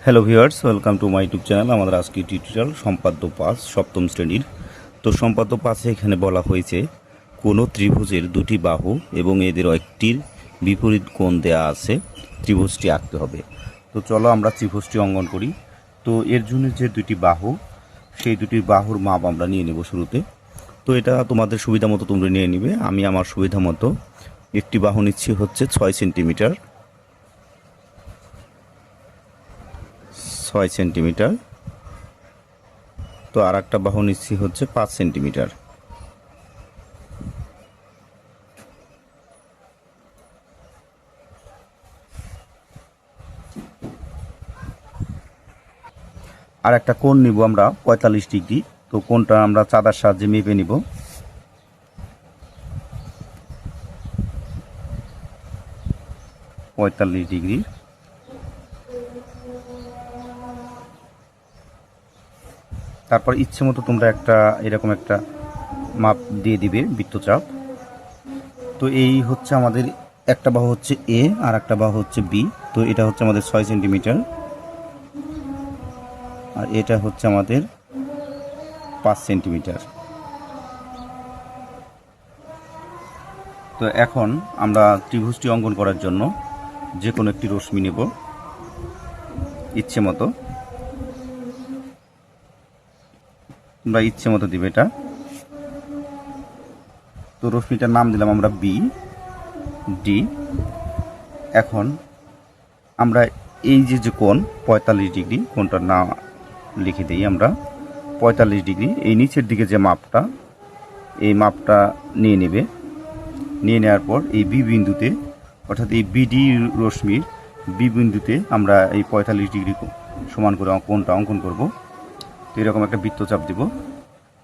Hello viewers, welcome to my YouTube channel. আমাদের আজকে tutorial সম্পাদ্য ৫ সপ্তম শ্রেণীর। তো সম্পাদ্য ৫-এ এখানে বলা হয়েছে কোনো ত্রিভুজের দুটি বাহু এবং এদের একটির বিপরীত কোণ দেয়া আছে, ত্রিভুজটি আঁকতে হবে। তো চলো আমরা ত্রিভুজটি অঙ্কন করি। তো এর জন্য যে দুটি বাহু, সেই দুটি বাহুর মাপ আমরা নিয়ে নেব শুরুতে। তো এটা তোমাদের সুবিধা মতো তোমরা নিয়ে নিবে। আমি আমার সুবিধা মতো একটি বাহু নিচ্ছি হচ্ছে ৬ সেন্টিমিটার, ৬ সেন্টিমিটার। তো আর একটা বাহু নিচ্ছি হচ্ছে ৫ সেন্টিমিটার। আর একটা কোণ নিব আমরা ৪৫ ডিগ্রি। তো কোণটা আমরা চাঁদার সাহায্যে মেপে নিব। পঁয়তাল্লিশ ডিগ্রি। তারপর ইচ্ছে মতো তোমরা একটা এরকম একটা মাপ দিয়ে দিবে বৃত্তচাপ। তো এই হচ্ছে আমাদের একটা বাহু হচ্ছে এ আর একটা বাহু হচ্ছে বি। তো এটা হচ্ছে আমাদের ৬ সেন্টিমিটার আর এটা হচ্ছে আমাদের ৫ সেন্টিমিটার। তো এখন আমরা ত্রিভুজটি অঙ্কন করার জন্য যে কোনো একটি রশ্মি নেব ইচ্ছে মতো। তোমরা ইচ্ছে মতো দিবে এটা। তো রশ্মিটার নাম দিলাম আমরা বি ডি। এখন আমরা এই যে কোণ ৪৫ ডিগ্রি, কোণটার নাম লিখে দিই আমরা ৪৫ ডিগ্রি। এই নিচের দিকে যে মাপটা, এই মাপটা নিয়ে নেবে। নিয়ে নেওয়ার পর এই বি বিন্দুতে, অর্থাৎ এই বিডি রশ্মির বি বিন্দুতে আমরা এই ৪৫ ডিগ্রি সমান করে কোণটা অঙ্কন করব। তো এরকম একটা বৃত্তচাপ দিব।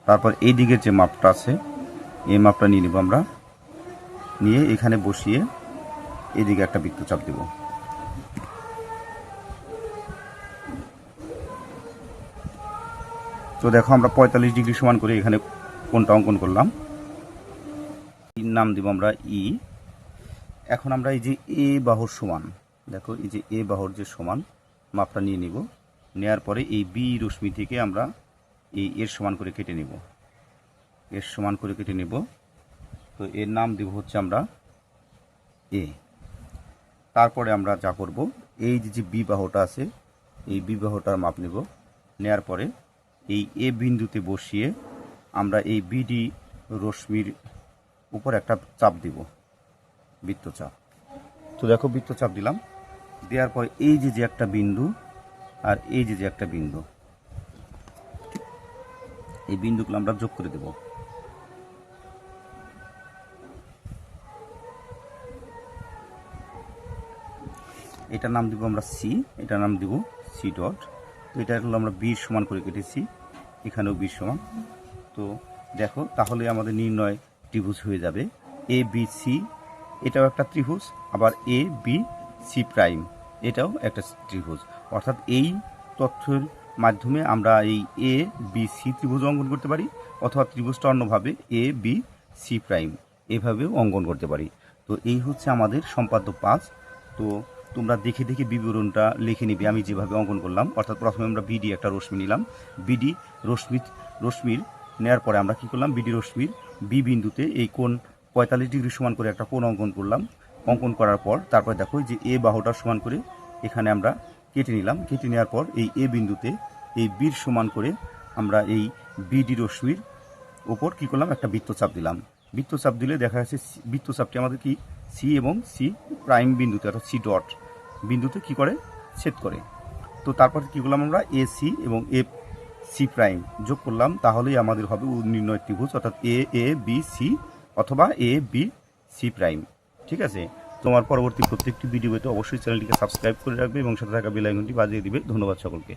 তারপর এই দিকের যে মাপটা আছে, এই মাপটা নিয়ে নেব আমরা। নিয়ে এখানে বসিয়ে এদিকে একটা বৃত্তচাপ দেব। তো দেখো আমরা ৪৫ ডিগ্রি সমান করে এখানে কোণটা অঙ্কন করলাম। নাম দিব আমরা ই। এখন আমরা এই যে এ বাহুর সমান, দেখো এই যে এ বাহুর যে সমান মাপটা নিয়ে নিব। নেয়ার পরে এই বি রশ্মি থেকে আমরা এই এর সমান করে কেটে নেব, এর সমান করে কেটে নেব। তো এর নাম দেব হচ্ছে আমরা এ। তারপরে আমরা যা করব, এই যে বি বাহুটা আছে, এই বি বাহুটার মাপ নেব। নেয়ার পরে এই এ বিন্দুতে বসিয়ে আমরা এই বিডি রশ্মির উপর একটা চাপ দিব, বৃত্তচাপ। তো দেখো বৃত্তচাপ দিলাম। দেওয়ার পর এই যে একটা বিন্দু আর এই যে একটা বিন্দু, এই বিন্দুগুলো আমরা যোগ করে দেব। এটার নাম দিব আমরা সি, এটার নাম দিব সি ডট। তো এটা হলো আমরা বি সমান করে কেটেছি, এখানেও বি সমান। তো দেখো তাহলে আমাদের নির্ণয় ত্রিভুজ হয়ে যাবে এ বি সি। এটাও একটা ত্রিভুজ, আবার এ বি সি প্রাইম এটাও একটা ত্রিভুজ। অর্থাৎ এই তথ্যের মাধ্যমে আমরা এই এ বি সি ত্রিভুজ অঙ্কন করতে পারি, অথবা ত্রিভুজটা অন্যভাবে এ বি সি প্রাইম এভাবেও অঙ্কন করতে পারি। তো এই হচ্ছে আমাদের সম্পাদ্য ৫। তো তোমরা দেখে দেখে বিবরণটা লিখে নিবে আমি যেভাবে অঙ্কন করলাম। অর্থাৎ প্রথমে আমরা বিডি একটা রশ্মি নিলাম। বিডি রশ্মির নেওয়ার পরে আমরা কী করলাম, বিডি রশ্মির বি বিন্দুতে এই কোণ ৪৫ ডিগ্রি সমান করে একটা কোণ অঙ্কন করলাম। অঙ্কন করার পর তারপরে দেখো যে এ বাহুটার সমান করে এখানে আমরা কেটে নিলাম। কেটে নেওয়ার পর এই এ বিন্দুতে এই বির সমান করে আমরা এই বিডি রশ্মির ওপর কী করলাম, একটা বৃত্তচাপ দিলাম। বৃত্তচাপ দিলে দেখা যাচ্ছে বৃত্তচাপটি আমাদের কি সি এবং সি প্রাইম বিন্দুতে, অর্থাৎ সি ডট বিন্দুতে কী করে, ছেদ করে। তো তারপর কী করলাম, আমরা এ সি এবং এ সি প্রাইম যোগ করলাম। তাহলেই আমাদের হবে নির্ণয় ত্রিভুজ, অর্থাৎ এ এ বি সি অথবা এ বি সি প্রাইম। ঠিক আছে। তোমার পরবর্তী প্রত্যেকটি ভিডিওতে অবশ্যই চ্যানেলটিকে সাবস্ক্রাইব করে রাখবে এবং সাথে থাকা বেল আইকনটি বাজিয়ে দিবে। ধন্যবাদ সকলকে।